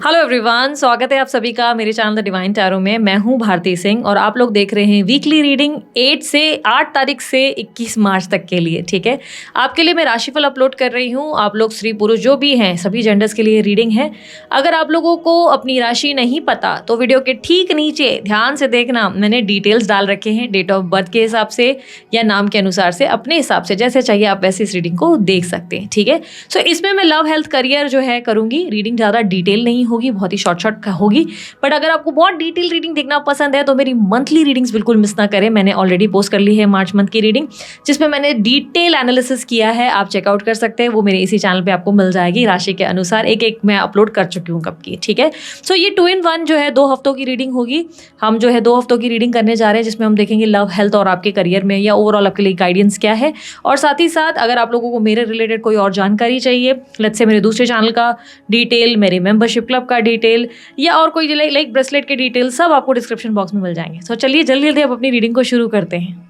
Hello everyone, स्वागत है आप सभी का मेरे चैनल द डिवाइन टैरो में। मैं हूं भारती सिंह और आप लोग देख रहे हैं वीकली रीडिंग 8 तारीख से 21 मार्च तक के लिए। ठीक है, आपके लिए मैं राशिफल अपलोड कर रही हूं। आप लोग स्त्री पुरुष जो भी हैं सभी जेंडर्स के लिए रीडिंग है। अगर आप लोगों को अपनी राशि नहीं पता तो वीडियो के ठीक नीचे ध्यान से देखना, मैंने डिटेल्स डाल रखे हैं डेट ऑफ बर्थ के हिसाब से या नाम के अनुसार से, अपने हिसाब से जैसे चाहिए आप वैसे इस रीडिंग को देख सकते हैं। ठीक है, सो इसमें मैं लव हेल्थ करियर जो है करूंगी। रीडिंग ज़्यादा डिटेल नहीं होगी, बहुत ही शॉर्ट होगी। बट अगर आपको बहुत डिटेल रीडिंग देखना पसंद है तो मेरी मंथली रीडिंग्स बिल्कुल मिस ना करें। मैंने ऑलरेडी पोस्ट कर ली है मार्च मंथ की रीडिंग, जिसमें मैंने डिटेल एनालिसिस किया है। आप चेकआउट कर सकते हैं, वो मेरे इसी चैनल पे आपको मिल जाएगी। राशि के अनुसार एक एक मैं अपलोड कर चुकी हूँ कब की। ठीक है, सो ये 2 in 1 जो है 2 हफ्तों की रीडिंग होगी। हम जो है 2 हफ्तों की रीडिंग करने जा रहे हैं, जिसमें हम देखेंगे लव हेल्थ और आपके करियर में या ओवरऑल आपके लिए गाइडेंस क्या है। और साथ ही साथ अगर आप लोगों को मेरे रिलेटेड कोई और जानकारी चाहिए, लेट्स से मेरे दूसरे चैनल का डिटेल, मेरे मेंबरशिप क्लब का डिटेल या और कोई लाइक ब्रेसलेट के डिटेल, सब आपको डिस्क्रिप्शन बॉक्स में मिल जाएंगे। सो चलिए जल्दी जल्दी अब अपनी रीडिंग को शुरू करते हैं।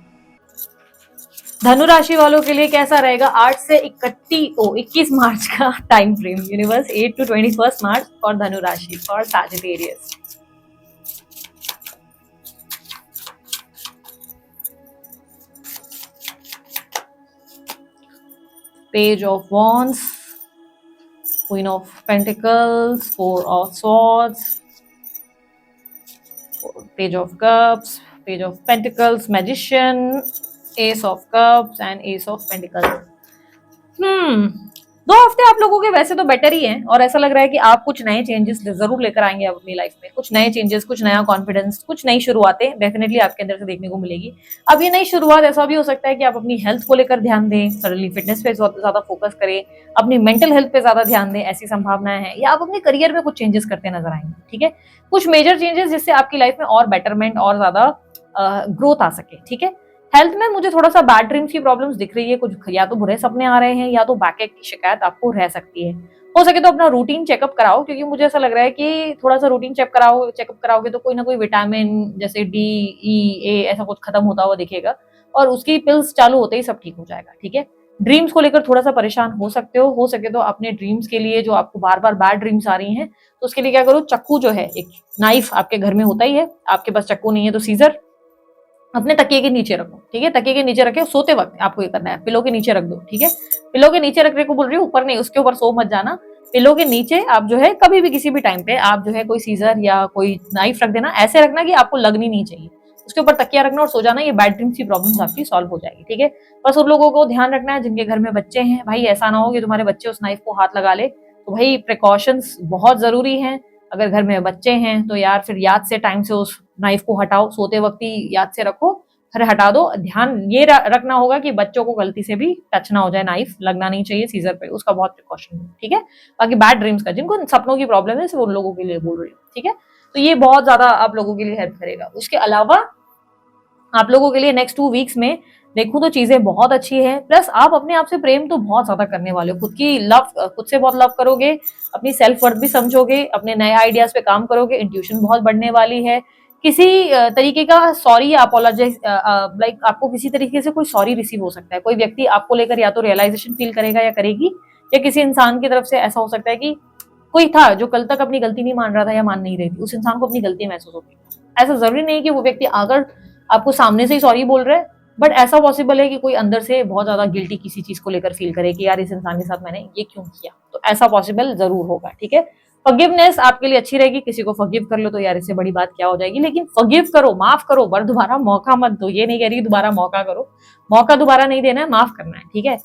धनु राशि वालों के लिए कैसा रहेगा 8 से 21 मार्च का time frame. Universe 8 to 21 March for धनु राशि, for Sagittarius. Page of Wands, Queen of Pentacles, 4 of Swords, Page of Cups, Page of Pentacles, Magician, Ace of Cups and Ace of Pentacles। 2 हफ्ते आप लोगों के वैसे तो बेटर ही हैं और ऐसा लग रहा है कि आप कुछ नए चेंजेस जरूर लेकर आएंगे आप अपनी लाइफ में। कुछ नए चेंजेस, कुछ नया कॉन्फिडेंस, कुछ नई शुरुआतें डेफिनेटली आपके अंदर से देखने को मिलेगी। अब ये नई शुरुआत ऐसा भी हो सकता है कि आप अपनी हेल्थ को लेकर ध्यान दें, सडनली फिटनेस पे ज्यादा फोकस करें, अपनी मेंटल हेल्थ पे ज्यादा ध्यान दें, ऐसी संभावनाएं हैं। या आप अपने करियर में कुछ चेंजेस करते नजर आएंगे। ठीक है, कुछ मेजर चेंजेस जिससे आपकी लाइफ में और बेटरमेंट और ज्यादा ग्रोथ आ सके। ठीक है, हेल्थ में मुझे थोड़ा सा बैड ड्रीम्स की प्रॉब्लम्स दिख रही है। कुछ या तो बुरे सपने आ रहे हैं या तो बैकएक की शिकायत आपको रह सकती है। हो सके तो अपना रूटीन चेकअप कराओ, क्योंकि मुझे ऐसा लग रहा है कि थोड़ा सा रूटीन चेकअप कराओगे तो कोई ना कोई विटामिन जैसे डी, ई, ए ऐसा कुछ खत्म होता हुआ दिखेगा और उसकी पिल्स चालू होते ही सब ठीक हो जाएगा। ठीक है, ड्रीम्स को लेकर थोड़ा सा परेशान हो सकते हो सके तो अपने ड्रीम्स के लिए जो आपको बार बार बैड ड्रीम्स आ रही हैं तो उसके लिए क्या करो, चक्कू जो है, एक नाइफ आपके घर में होता ही है, आपके पास चक्कू नहीं है तो सीजर अपने तकिए के नीचे रखो। ठीक है, तकिए के नीचे रखे, सोते वक्त आपको ये करना है, पिलो के नीचे रख दो। ठीक है, पिलो के नीचे रखने को बोल रही हूँ, ऊपर नहीं, उसके ऊपर सो मत जाना। पिलो के नीचे आप जो है कभी भी किसी भी टाइम पे आप जो है कोई सीजर या कोई नाइफ रख देना। ऐसे रखना कि आपको लगनी नहीं चाहिए, उसके ऊपर तकिया रखना और सो जाना। ये बैड ड्रीम्स की प्रॉब्लम्स आपकी सॉल्व हो जाएगी। ठीक है, बस उन लोगों को ध्यान रखना है जिनके घर में बच्चे हैं। भाई ऐसा ना हो कि तुम्हारे बच्चे उस नाइफ को हाथ लगा ले, तो भाई प्रिकॉशंस बहुत जरूरी हैं। अगर घर में बच्चे हैं तो यार फिर याद से टाइम से उस नाइफ को हटाओ, सोते वक्त ही याद से रखो, फिर हटा दो। ध्यान ये रखना होगा कि बच्चों को गलती से भी टच ना हो जाए, नाइफ लगना नहीं चाहिए सीजर पे, उसका बहुत प्रिकॉशन है। ठीक है, बाकी बैड ड्रीम्स का, जिनको सपनों की प्रॉब्लम है सिर्फ उन लोगों के लिए बोल रही हूँ। ठीक है, तो ये बहुत ज्यादा आप लोगों के लिए हेल्प करेगा। उसके अलावा आप लोगों के लिए नेक्स्ट 2 वीक्स में देखूं तो चीजें बहुत अच्छी है। प्लस आप अपने आप से प्रेम तो बहुत ज्यादा करने वाले हो, खुद से बहुत लव करोगे, अपनी सेल्फ वर्थ भी समझोगे, अपने नए आइडियाज पे काम करोगे, इंट्यूशन बहुत बढ़ने वाली है। किसी तरीके का सॉरी या अपोलोजाइज, लाइक आपको किसी तरीके से कोई सॉरी रिसीव हो सकता है। कोई व्यक्ति आपको लेकर या तो रियलाइजेशन फील करेगा या करेगी, या किसी इंसान की तरफ से ऐसा हो सकता है कि कोई था जो कल तक अपनी गलती नहीं मान रहा था या मान नहीं रही थी, उस इंसान को अपनी गलती महसूस होगी। ऐसा जरूरी नहीं कि वो व्यक्ति आकर आपको सामने से ही सॉरी बोल रहा है, बट ऐसा पॉसिबल है कि कोई अंदर से बहुत ज्यादा गिल्टी किसी चीज को लेकर फील करे कि यार इस इंसान के साथ मैंने ये क्यों किया। तो ऐसा पॉसिबल जरूर होगा। ठीक है, फॉरगिवनेस आपके लिए अच्छी रहेगी। किसी को फॉरगिव कर लो तो यार इससे बड़ी बात क्या हो जाएगी, लेकिन फॉरगिव करो, माफ करो, पर दोबारा मौका मत दो। ये नहीं कह रही दोबारा मौका करो, मौका दोबारा नहीं देना है, माफ करना है। ठीक है,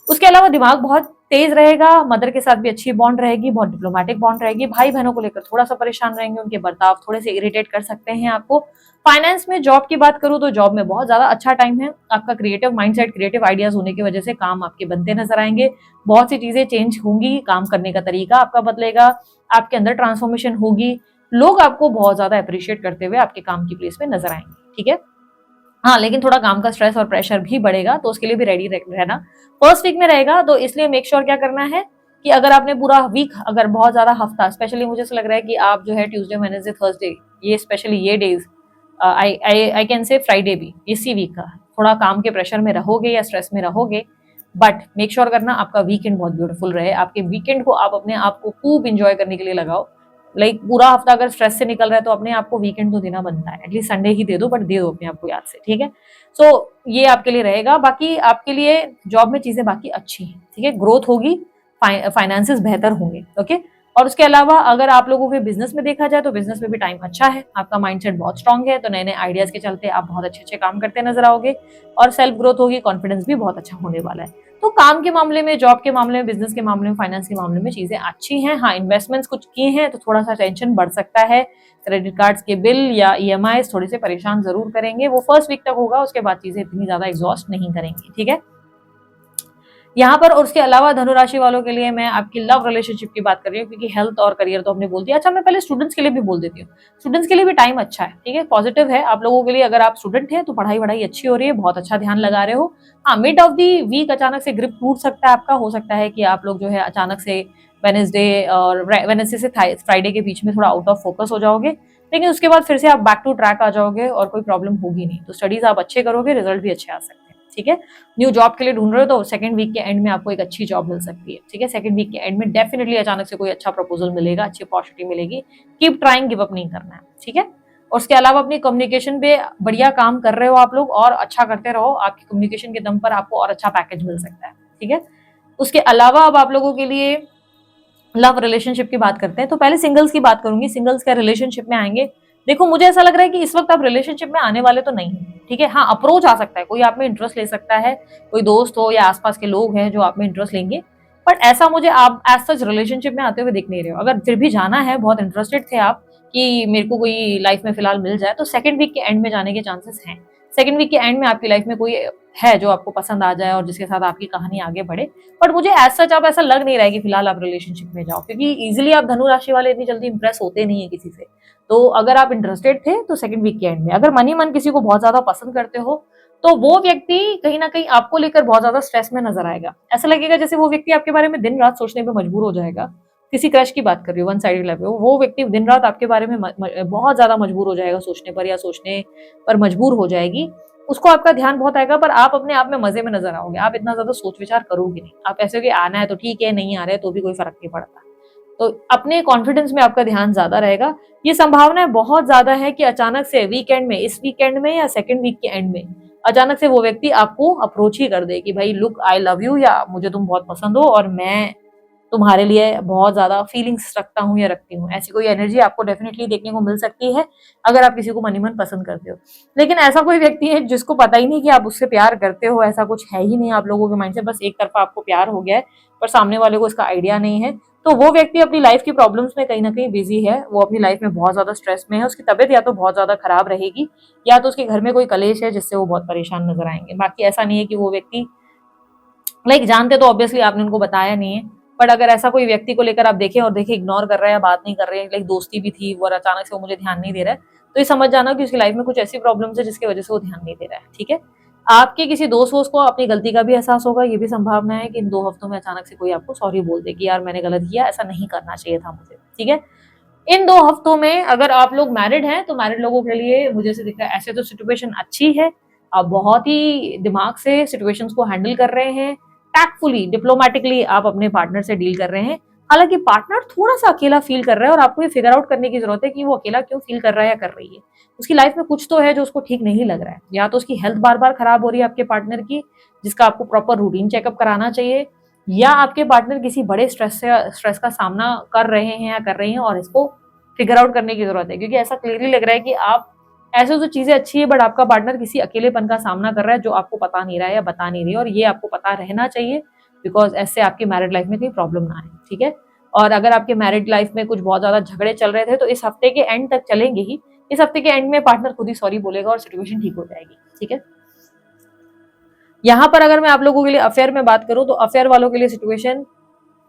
उसके अलावा दिमाग बहुत तेज रहेगा। मदर के साथ भी अच्छी बॉन्ड रहेगी, बहुत डिप्लोमेटिक बॉन्ड रहेगी। भाई बहनों को लेकर थोड़ा सा परेशान रहेंगे, उनके बर्ताव थोड़े से इरिटेट कर सकते हैं आपको। फाइनेंस में, जॉब की बात करूं तो जॉब में बहुत ज्यादा अच्छा टाइम है। आपका क्रिएटिव माइंडसेट, क्रिएटिव आइडियाज होने की वजह से काम आपके बनते नजर आएंगे। बहुत सी चीजें चेंज होंगी, काम करने का तरीका आपका बदलेगा, आपके अंदर ट्रांसफॉर्मेशन होगी। लोग आपको बहुत ज्यादा अप्रिशिएट करते हुए आपके काम की प्लेस पे नजर आएंगे। ठीक है, हाँ, लेकिन थोड़ा काम का स्ट्रेस और प्रेशर भी बढ़ेगा, तो उसके लिए भी रेडी रहना। फर्स्ट वीक में रहेगा, तो इसलिए मेक श्योर क्या करना है कि अगर आपने पूरा वीक, अगर बहुत ज्यादा हफ्ता, स्पेशली मुझे ऐसा लग रहा है कि आप जो है ट्यूसडे, वेडनेसडे, थर्सडे, ये स्पेशली ये days, I can say Friday भी, इसी वीक का थोड़ा काम के प्रेशर में रहोगे या स्ट्रेस में रहोगे। बट मेक श्योर करना आपका वीकेंड बहुत ब्यूटीफुल रहे। आपके वीकेंड को आप अपने आप को खूब इंजॉय करने के लिए लगाओ। लाइक पूरा हफ्ता अगर स्ट्रेस से निकल रहा है तो अपने आप को वीकेंड तो देना बनता है, एटलीस्ट संडे ही दे दो, बट दे दो अपने आप को याद से, ठीक है। सो ये आपके लिए रहेगा। बाकी आपके लिए जॉब में चीजें बाकी अच्छी हैं, ठीक है, ग्रोथ होगी, फाइनेंसेस बेहतर होंगे, ओके। और उसके अलावा अगर आप लोगों के बिजनेस में देखा जाए तो बिजनेस में भी टाइम अच्छा है, आपका माइंडसेट बहुत स्ट्रांग है, तो नए नए आइडियाज के चलते आप बहुत अच्छे अच्छे काम करते नजर आओगे और सेल्फ ग्रोथ होगी, कॉन्फिडेंस भी बहुत अच्छा होने वाला है। तो काम के मामले में, जॉब के मामले में, बिजनेस के मामले में, फाइनेंस के मामले में चीजें अच्छी हैं। हाँ, इन्वेस्टमेंट्स कुछ किए हैं तो थोड़ा सा टेंशन बढ़ सकता है, क्रेडिट कार्ड्स के बिल या ईएमआई थोड़े से परेशान जरूर करेंगे, वो फर्स्ट वीक तक होगा, उसके बाद चीजें इतनी ज्यादा एग्जॉस्ट नहीं करेंगी, ठीक है। यहाँ पर और उसके अलावा धनुराशि वालों के लिए मैं आपकी लव रिलेशनशिप की बात कर रही हूँ, क्योंकि हेल्थ और करियर तो हमने बोल दिया। अच्छा, मैं पहले स्टूडेंट्स के लिए भी बोल देती हूँ, स्टूडेंट्स के लिए भी टाइम अच्छा है, ठीक है, पॉजिटिव है आप लोगों के लिए। अगर आप स्टूडेंट हैं तो पढ़ाई वढ़ाई अच्छी हो रही है, बहुत अच्छा ध्यान लगा रहे हो। हाँ, मिड ऑफ दी वीक अचानक से ग्रिप टूट सकता है आपका, हो सकता है कि आप लोग जो है अचानक से वेनेसडे और वेनेसडे से फ्राइडे के बीच में थोड़ा आउट ऑफ फोकस हो जाओगे, लेकिन उसके बाद फिर से आप बैक टू ट्रैक आ जाओगे और कोई प्रॉब्लम होगी नहीं। तो स्टडीज आप अच्छे करोगे, रिजल्ट भी अच्छे आ सकते हैं, ठीक है। न्यू जॉब के लिए ढूंढ रहे हो तो सेकंड वीक के एंड में आपको एक अच्छी जॉब मिल सकती है, ठीक है। सेकंड वीक के एंड में डेफिनेटली अचानक से कोई अच्छा प्रपोजल मिलेगा, अच्छी अपॉर्चुनिटी मिलेगी। कीप ट्राइंग, गिव अप नहीं करना है, ठीक है। और उसके अलावा अपनी कम्युनिकेशन पे बढ़िया काम कर रहे हो आप लोग, और अच्छा करते रहो, आपकी कम्युनिकेशन के दम पर आपको और अच्छा पैकेज मिल सकता है, ठीक है। उसके अलावा अब आप लोगों के लिए लव रिलेशनशिप की बात करते हैं, तो पहले सिंगल्स की बात करूंगी। सिंगल्स क्या रिलेशनशिप में आएंगे? देखो, मुझे ऐसा लग रहा है कि इस वक्त आप रिलेशनशिप में आने वाले तो नहीं है, ठीक है। हाँ, अप्रोच आ सकता है, कोई आप में इंटरेस्ट ले सकता है, कोई दोस्त हो या आसपास के लोग हैं जो आप में इंटरेस्ट लेंगे, बट ऐसा मुझे आप एज सच रिलेशनशिप में आते हुए दिख नहीं रहे हो। अगर फिर भी जाना है, बहुत इंटरेस्टेड थे आप कि मेरे को कोई लाइफ में फिलहाल मिल जाए, तो सेकंड वीक के एंड में जाने के चांसेस हैं। सेकंड वीक के एंड में आपकी लाइफ में कोई है जो आपको पसंद आ जाए और जिसके साथ आपकी कहानी आगे बढ़े, बट मुझे एज सच आप ऐसा लग नहीं रहा है कि फिलहाल आप रिलेशनशिप में जाओ, क्योंकि इजीली आप धनु राशि वाले इतनी जल्दी इंप्रेस होते नहीं है किसी से। तो अगर आप इंटरेस्टेड थे तो सेकंड वीक के एंड में, अगर मन ही मन किसी को बहुत ज्यादा पसंद करते हो तो वो व्यक्ति कहीं ना कहीं आपको लेकर बहुत ज्यादा स्ट्रेस में नजर आएगा। ऐसा लगेगा जैसे वो व्यक्ति आपके बारे में दिन रात सोचने पर मजबूर हो जाएगा। किसी क्रश की बात कर रही हूँ, वन साइडेड लव, वो व्यक्ति दिन रात आपके बारे में बहुत ज्यादा मजबूर हो जाएगा सोचने पर, या सोचने पर मजबूर हो जाएगी। उसको आपका ध्यान बहुत आएगा, पर आप अपने आप में मजे में नजर आओगे, आप इतना ज्यादा सोच विचार करोगे नहीं। आप ऐसे हो कि आना है तो ठीक है, नहीं आ रहे तो भी कोई फर्क नहीं पड़ता। तो अपने कॉन्फिडेंस में आपका ध्यान ज्यादा रहेगा। ये संभावना बहुत ज्यादा है कि अचानक से वीकेंड में, इस वीकेंड में या सेकंड वीक के एंड में अचानक से वो व्यक्ति आपको अप्रोच ही कर दे कि भाई लुक, आई लव यू, या मुझे तुम बहुत पसंद हो और मैं तुम्हारे लिए बहुत ज्यादा फीलिंग्स रखता हूँ या रखती हूँ। ऐसी कोई एनर्जी आपको डेफिनेटली देखने को मिल सकती है अगर आप किसी को मन ही मन पसंद करते हो। लेकिन ऐसा कोई व्यक्ति है जिसको पता ही नहीं कि आप उससे प्यार करते हो, ऐसा कुछ है ही नहीं आप लोगों के माइंड से, बस एक तरफा आपको प्यार हो गया है पर सामने वाले को इसका आइडिया नहीं है, तो वो व्यक्ति अपनी लाइफ की प्रॉब्लम्स में कहीं ना कहीं बिजी है, वो अपनी लाइफ में बहुत ज्यादा स्ट्रेस में है, उसकी तबीयत या तो बहुत ज्यादा खराब रहेगी या तो उसके घर में कोई कलेश है जिससे वो बहुत परेशान नजर आएंगे। बाकी ऐसा नहीं है कि वो व्यक्ति लाइक जानते तो ऑब्वियसली आपने उनको बताया नहीं है, बट अगर ऐसा कोई व्यक्ति को लेकर आप देखें और देखें इग्नोर कर रहे हैं, बात नहीं कर रहे हैं, लाइक दोस्ती भी थी और अचानक से वो मुझे ध्यान नहीं दे रहा है, तो ये समझ जाना कि उसकी लाइफ में कुछ ऐसी प्रॉब्लम्स है जिसकी वजह से वो ध्यान नहीं दे रहा है, ठीक है। आपके किसी दोस्त वोस्त को अपनी गलती का भी एहसास होगा, ये भी संभावना है कि इन 2 हफ्तों में अचानक से कोई आपको सॉरी बोल दे कि यार मैंने गलत किया, ऐसा नहीं करना चाहिए था मुझे, ठीक है। इन 2 हफ्तों में अगर आप लोग मैरिड हैं तो मैरिड लोगों के लिए मुझे से दिख रहा है ऐसे तो सिचुएशन अच्छी है, आप बहुत ही दिमाग से सिचुएशंस को हैंडल कर रहे हैं, टैक्टफुली, डिप्लोमेटिकली आप अपने पार्टनर से डील कर रहे हैं। हालांकि पार्टनर थोड़ा सा अकेला फील कर रहा है और आपको ये फिगर आउट करने की जरूरत है कि वो अकेला क्यों फील कर रहा है या कर रही है। उसकी लाइफ में कुछ तो है जो उसको ठीक नहीं लग रहा है, या तो उसकी हेल्थ बार बार खराब हो रही है आपके पार्टनर की, जिसका आपको प्रॉपर रूटीन चेकअप कराना चाहिए, या आपके पार्टनर किसी बड़े स्ट्रेस का सामना कर रहे हैं या कर रही हैं और इसको फिगर आउट करने की जरूरत है, क्योंकि ऐसा क्लियरली लग रहा है कि आप ऐसे तो चीजें अच्छी है बट आपका पार्टनर किसी अकेलेपन का सामना कर रहा है जो आपको पता नहीं रहा है या बता नहीं रही है, और ये आपको पता रहना चाहिए, बिकॉज ऐसे आपकी मैरिड लाइफ में कोई प्रॉब्लम ना आए, ठीक है। और अगर आपके मैरिड लाइफ में कुछ बहुत ज्यादा झगड़े चल रहे थे तो इस हफ्ते के एंड तक चलेंगे ही, इस हफ्ते के एंड में पार्टनर खुद ही सॉरी बोलेगा और सिचुएशन ठीक हो जाएगी, ठीक है। यहाँ पर अगर मैं आप लोगों के लिए अफेयर में बात करूं तो अफेयर वालों के लिए सिचुएशन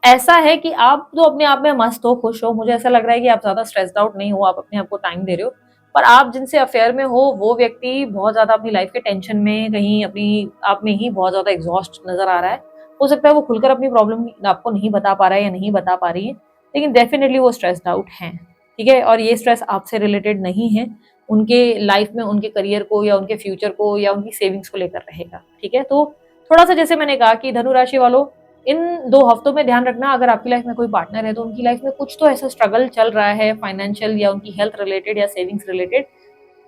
ऐसा है कि आप तो अपने आप में मस्त हो, खुश हो, मुझे ऐसा लग रहा है कि आप ज्यादा स्ट्रेस्ड आउट नहीं हो, आप अपने आप को टाइम दे रहे हो, पर आप जिनसे अफेयर में हो वो व्यक्ति बहुत ज्यादा अपनी लाइफ के टेंशन में, कहीं अपनी आप में ही बहुत ज्यादा एग्जॉस्ट नजर आ रहा है। हो सकता है वो खुलकर अपनी प्रॉब्लम आपको नहीं बता पा रहा है या नहीं बता पा रही है, लेकिन डेफिनेटली वो स्ट्रेस्ड आउट है, ठीक है। और ये स्ट्रेस आपसे रिलेटेड नहीं है, उनके लाइफ में उनके करियर को या उनके फ्यूचर को या उनकी सेविंग्स को लेकर रहेगा, ठीक है। तो थोड़ा सा जैसे मैंने कहा कि धनु राशि वालों इन 2 हफ्तों में ध्यान रखना, अगर आपकी लाइफ में कोई पार्टनर है तो उनकी लाइफ में कुछ तो ऐसा स्ट्रगल चल रहा है फाइनेंशियल या उनकी हेल्थ रिलेटेड या सेविंग्स रिलेटेड,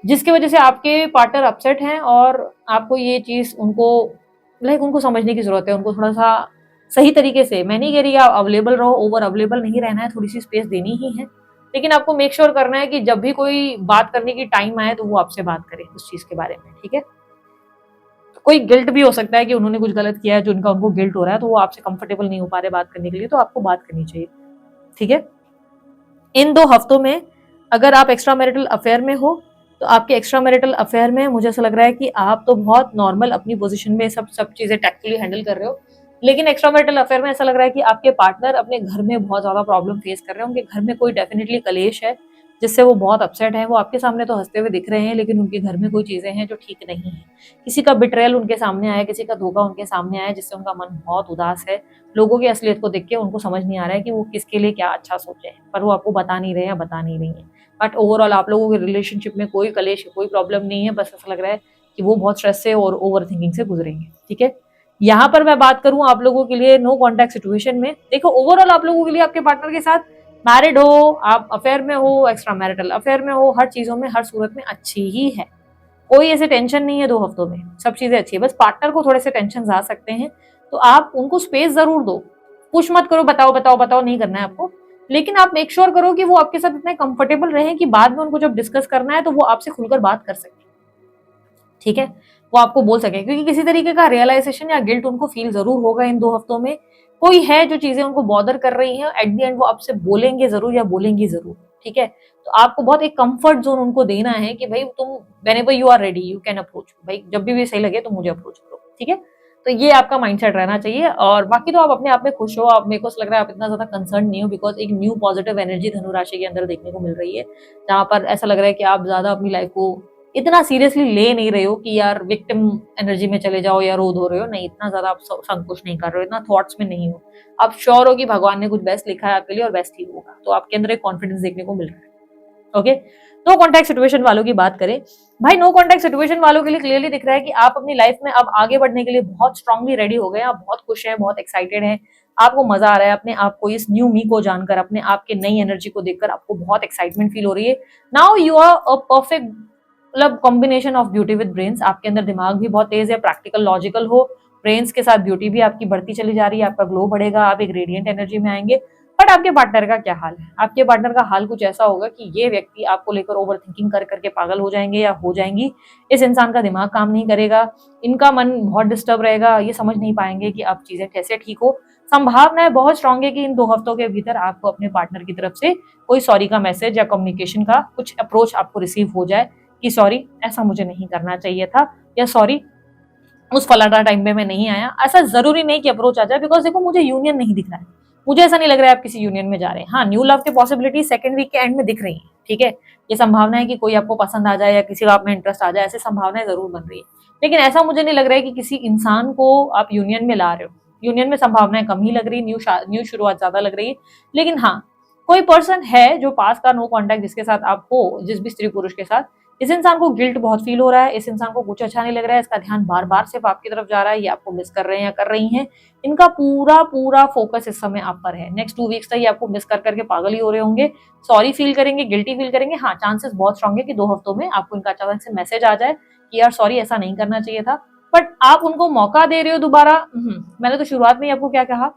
जिसकी वजह से आपके पार्टनर अपसेट हैं और आपको ये चीज उनको समझने की जरूरत है। उनको थोड़ा सा सही तरीके से, मैं नहीं कह रही आप अवेलेबल रहो, ओवर अवेलेबल नहीं रहना है, थोड़ी सी स्पेस देनी ही है, लेकिन आपको मेक श्योर करना है कि जब भी कोई बात करने की टाइम आए तो वो आपसे बात करे उस चीज के बारे में, ठीक है। कोई गिल्ट भी हो सकता है कि उन्होंने कुछ गलत किया है जो उनको गिल्ट हो रहा है, तो वो आपसे कंफर्टेबल नहीं हो पा रहे बात करने के लिए, तो आपको बात करनी चाहिए, ठीक है। इन 2 हफ्तों में अगर आप एक्स्ट्रा मैरिटल अफेयर में हो तो आपके एक्स्ट्रा मैरिटल अफेयर में मुझे ऐसा लग रहा है कि आप तो बहुत नॉर्मल अपनी पोजीशन में सब चीजें टैक्टफुली हैंडल कर रहे हो, लेकिन एक्स्ट्रा मैरिटल अफेयर में ऐसा लग रहा है कि आपके पार्टनर अपने घर में बहुत ज्यादा प्रॉब्लम फेस कर रहे हैं। उनके घर में कोई डेफिनेटली कलेश है जिससे वो बहुत अपसेट है। वो आपके सामने तो हंसते हुए दिख रहे हैं, लेकिन उनके घर में कोई चीजें हैं जो ठीक नहीं है। किसी का बिट्रेयल उनके सामने आया, किसी का धोखा उनके सामने आया, जिससे उनका मन बहुत उदास है। लोगों की असलियत को देख के उनको समझ नहीं आ रहा है कि वो किसके लिए क्या अच्छा सोचे हैं, पर वो आपको बता नहीं रहे या बता नहीं रही है। बट ओवरऑल आप लोगों के रिलेशनशिप में कोई कलेश, कोई प्रॉब्लम नहीं है, बस ऐसा लग रहा है कि वो बहुत स्ट्रेस से और ओवर थिंकिंग से गुजरेंगे, ठीक है। यहाँ पर मैं बात करूं आप लोगों के लिए नो कॉन्टैक्ट सिचुएशन में, देखो ओवरऑल आप लोगों के लिए आपके पार्टनर के साथ, मैरिड हो, आप अफेयर में हो, एक्स्ट्रा मैरिटल अफेयर में हो, हर चीजों में, हर सूरत में अच्छी ही है। कोई ऐसे टेंशन नहीं है 2 हफ्तों में, सब चीजें अच्छी है। बस पार्टनर को थोड़े से टेंशन आ सकते हैं, तो आप उनको स्पेस जरूर दो। पुश मत करो, बताओ बताओ बताओ, नहीं करना है आपको, लेकिन आप मेक श्योर करो कि वो आपके साथ इतने कंफर्टेबल रहे कि बाद में उनको जब डिस्कस करना है तो वो आपसे खुलकर बात कर सके, ठीक है। वो आपको बोल सके, क्योंकि किसी तरीके का रियलाइजेशन या गिल्ट उनको फील जरूर होगा इन 2 हफ्तों में। कोई है जो चीजें उनको बॉदर कर रही हैं, एट द एंड वो आपसे बोलेंगे जरूर या बोलेंगी जरूर, ठीक है। तो आपको बहुत एक कंफर्ट जोन उनको देना है कि भाई तुम whenever you are ready you can approach, भाई जब भी सही लगे तो मुझे अप्रोच करो, ठीक है। तो ये आपका माइंडसेट रहना चाहिए। और बाकी तो आप अपने आप में खुश हो। आप, मेरे को लग रहा है आप इतना ज्यादा कंसर्न नहीं हो, बिकॉज एक न्यू पॉजिटिव एनर्जी धनु राशि के अंदर देखने को मिल रही है, जहां पर ऐसा लग रहा है कि आप ज्यादा अपनी लाइफ को इतना सीरियसली ले नहीं रहे हो कि यार विक्टिम एनर्जी में चले जाओ या रो धो रहे हो, नहीं, इतना ज्यादा आप संकोच नहीं कर रहे हो, इतना थॉट्स में नहीं हो। आप श्योर हो कि भगवान ने कुछ बेस्ट लिखा है आपके लिए और बेस्ट ही होगा, तो आपके अंदर एक कॉन्फिडेंस देखने को मिल रहा है, ओके। नो कॉन्टैक्ट सिचुएशन वालों की बात करें, भाई नो कॉन्टैक्ट सिचुएशन वालों के लिए क्लियरली दिख रहा है कि आप अपनी लाइफ में अब आगे बढ़ने के लिए बहुत स्ट्रांगली रेडी हो गए हैं, आप बहुत खुश हैं, बहुत एक्साइटेड हैं, आपको मजा आ रहा है अपने आप को, इस न्यू मी को जानकर, अपने आप के नई एनर्जी को देखकर आपको बहुत एक्साइटमेंट फील हो रही है। Now you are a perfect, मतलब combination of beauty with brains. आपके अंदर दिमाग भी बहुत तेज है, प्रैक्टिकल लॉजिकल हो, ब्रेन्स के साथ ब्यूटी भी आपकी बढ़ती चली जा रही है, आपका ग्लो बढ़ेगा, आप एक रेडियंट एनर्जी में आएंगे। बट आपके पार्टनर का क्या हाल है? आपके पार्टनर का हाल कुछ ऐसा होगा कि ये व्यक्ति आपको लेकर ओवर थिंकिंग कर करके पागल हो जाएंगे या हो जाएंगी। इस इंसान का दिमाग काम नहीं करेगा, इनका मन बहुत डिस्टर्ब रहेगा, ये समझ नहीं पाएंगे कि आप चीजें कैसे ठीक हो। संभावना बहुत स्ट्रांग है कि इन 2 हफ्तों के भीतर आपको अपने पार्टनर की तरफ से कोई सॉरी का मैसेज या कम्युनिकेशन का कुछ अप्रोच आपको रिसीव हो जाए कि सॉरी, ऐसा मुझे नहीं करना चाहिए था, या सॉरी उस फलाना टाइम पे मैं नहीं आया। ऐसा जरूरी नहीं कि अप्रोच आ जाए, बिकॉज देखो मुझे यूनियन नहीं दिख रहा है, मुझे ऐसा नहीं लग रहा है आप किसी यूनियन में जा रहे हैं। हाँ, न्यू लव की पॉसिबिलिटी सेकंड वीक के एंड में दिख रही है, ठीक है। ये संभावना है कि कोई आपको पसंद आ जाए या किसी का आप में इंटरेस्ट आ जाए, ऐसी संभावनाएं जरूर बन रही है, लेकिन ऐसा मुझे नहीं लग रहा है कि किसी इंसान को आप यूनियन में ला रहे हो। यूनियन में संभावनाएं कम ही लग रही, न्यू शुरुआत ज्यादा लग रही है। लेकिन हाँ, कोई पर्सन है जो पास का नो कॉन्टैक्ट जिसके साथ आप हो, जिस भी स्त्री पुरुष के साथ, इस इंसान को गिल्ट बहुत फील हो रहा है, इस इंसान को कुछ अच्छा नहीं लग रहा है, इसका ध्यान बार बार सिर्फ आपकी तरफ जा रहा है, ये आपको मिस कर रहे हैं या कर रही हैं। इनका पूरा पूरा फोकस इस समय आप पर है। नेक्स्ट 2 वीक्स तक ये आपको मिस कर करके पागल ही हो रहे होंगे, सॉरी फील करेंगे, गिल्टी फील करेंगे। हाँ, चांसेस बहुत स्ट्रांग है कि 2 हफ्तों में आपको इनका अचानक से मैसेज आ जाए कि यार सॉरी, ऐसा नहीं करना चाहिए था। बट आप उनको मौका दे रहे हो दोबारा। मैंने तो शुरुआत में ही आपको क्या कहा,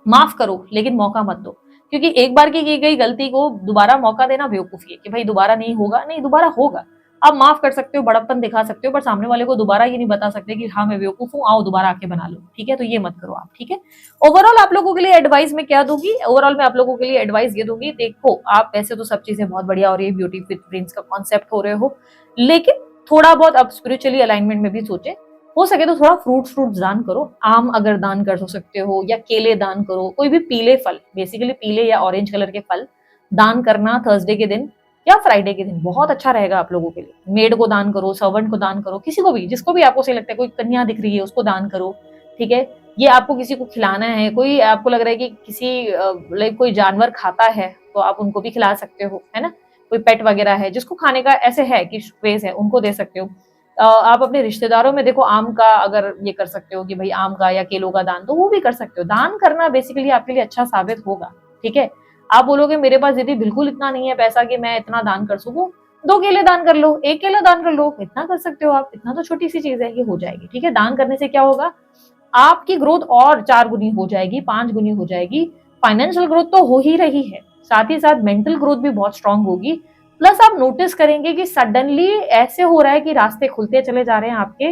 माफ करो लेकिन मौका मत दो, क्योंकि एक बार की गई गलती को दोबारा मौका देना बेवकूफी है कि भाई दोबारा नहीं होगा, नहीं दोबारा होगा। आप माफ कर सकते हो, बड़प्पन दिखा सकते हो, पर सामने वाले को दोबारा ये नहीं बता सकते कि हाँ मैं बेवकूफ हूँ, आओ दोबारा आके बना लो, ठीक है। तो ये मत करो आप, ठीक है। ओवरऑल आप लोगों के लिए एडवाइस मैं क्या दूंगी, ओवरऑल मैं आप लोगों के लिए एडवाइस ये दूंगी, देखो आप वैसे तो सब चीजें बहुत बढ़िया हो रही है, ब्यूटी विद ब्रेन्स का कॉन्सेप्ट हो रहे हो, लेकिन थोड़ा बहुत आप स्पिरिचुअली अलाइनमेंट में भी सोचे। हो सके तो थोड़ा फ्रूट्स दान करो, आम अगर दान कर सकते हो या केले दान करो, कोई भी पीले फल, बेसिकली पीले या ऑरेंज कलर के फल दान करना थर्सडे के दिन या फ्राइडे के दिन बहुत अच्छा रहेगा आप लोगों के लिए। मेड को दान करो, सर्वेंट को दान करो, किसी को भी, जिसको भी आपको सही लगता है, कोई कन्या दिख रही है उसको दान करो, ठीक है। ये आपको किसी को खिलाना है, कोई आपको लग रहा है कि किसी लाइक कोई जानवर खाता है तो आप उनको भी खिला सकते हो, है ना। कोई पेट वगैरह है जिसको खाने का ऐसे है कि क्रेज है, उनको दे सकते हो। आप अपने रिश्तेदारों में देखो आम का अगर ये कर सकते हो कि भाई आम का या केलों का दान, तो वो भी कर सकते हो। दान करना बेसिकली आपके लिए अच्छा साबित होगा, ठीक है। आप बोलोगे मेरे पास दीदी बिल्कुल इतना नहीं है पैसा कि मैं इतना दान कर सकूं, 2 केले दान कर लो, 1 केला दान कर लो, इतना कर सकते हो आप, इतना तो छोटी सी चीज है, ये हो जाएगी, ठीक है। दान करने से क्या होगा, आपकी ग्रोथ और 4 गुनी हो जाएगी, 5 गुनी हो जाएगी। फाइनेंशियल ग्रोथ तो हो ही रही है, साथ ही साथ मेंटल ग्रोथ भी बहुत स्ट्रांग होगी। प्लस आप नोटिस करेंगे कि सडनली ऐसे हो रहा है कि रास्ते खुलते चले जा रहे हैं आपके,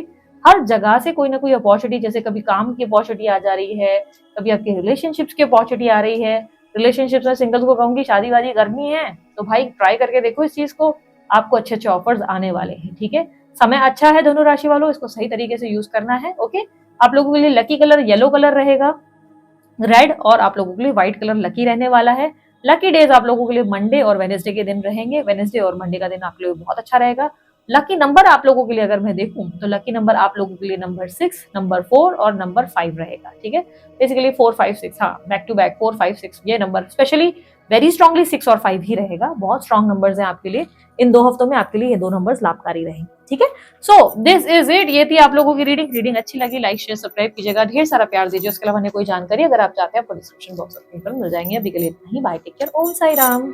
हर जगह से कोई ना कोई अपॉर्चुनिटी, जैसे कभी काम की अपॉर्चुनिटी आ जा रही है, कभी आपके रिलेशनशिप्स की अपॉर्चुनिटी आ रही है। रिलेशनशिप्स में सिंगल्स को कहूंगी शादी वादी करनी है तो भाई ट्राई करके देखो इस चीज को, आपको अच्छे अच्छे ऑफर्स आने वाले हैं, ठीक है। समय अच्छा है धनु राशि वालों, इसको सही तरीके से यूज करना है, ओके। आप लोगों के लिए लकी कलर येलो कलर रहेगा, रेड, और आप लोगों के लिए व्हाइट कलर लकी रहने वाला है। लकी डेज आप लोगों के लिए मंडे और वेनेसडे के दिन रहेंगे, वेनेसडे और मंडे का दिन आपके लिए बहुत अच्छा रहेगा। लकी नंबर आप लोगों के लिए अगर मैं देखूं तो लकी नंबर आप लोगों के लिए नंबर 6, नंबर 4 और नंबर 5 रहेगा, ठीक है। बेसिकली 4 5 6, हाँ बैक टू बैक 4 5 6 ये नंबर स्पेशली वेरी स्ट्रांगली 6 और 5 ही रहेगा, बहुत स्ट्रांग नंबर्स हैं आपके लिए। इन 2 हफ्तों में आपके लिए ये 2 नंबर्स लाभकारी रहेंगे, ठीक है। सो दिस इज इट, ये थी आप लोगों की रीडिंग अच्छी लगी लाइक शेयर सब्सक्राइब कीजिएगा, ढेर सारा प्यार दीजिए। उसके अलावा कोई जानकारी अगर आप चाहते हैं आपको डिस्क्रिप्शन बॉक्स में मिल जाएंगे। अभी के लिए इतना ही, बाय, टेक केयर, ओम साई राम।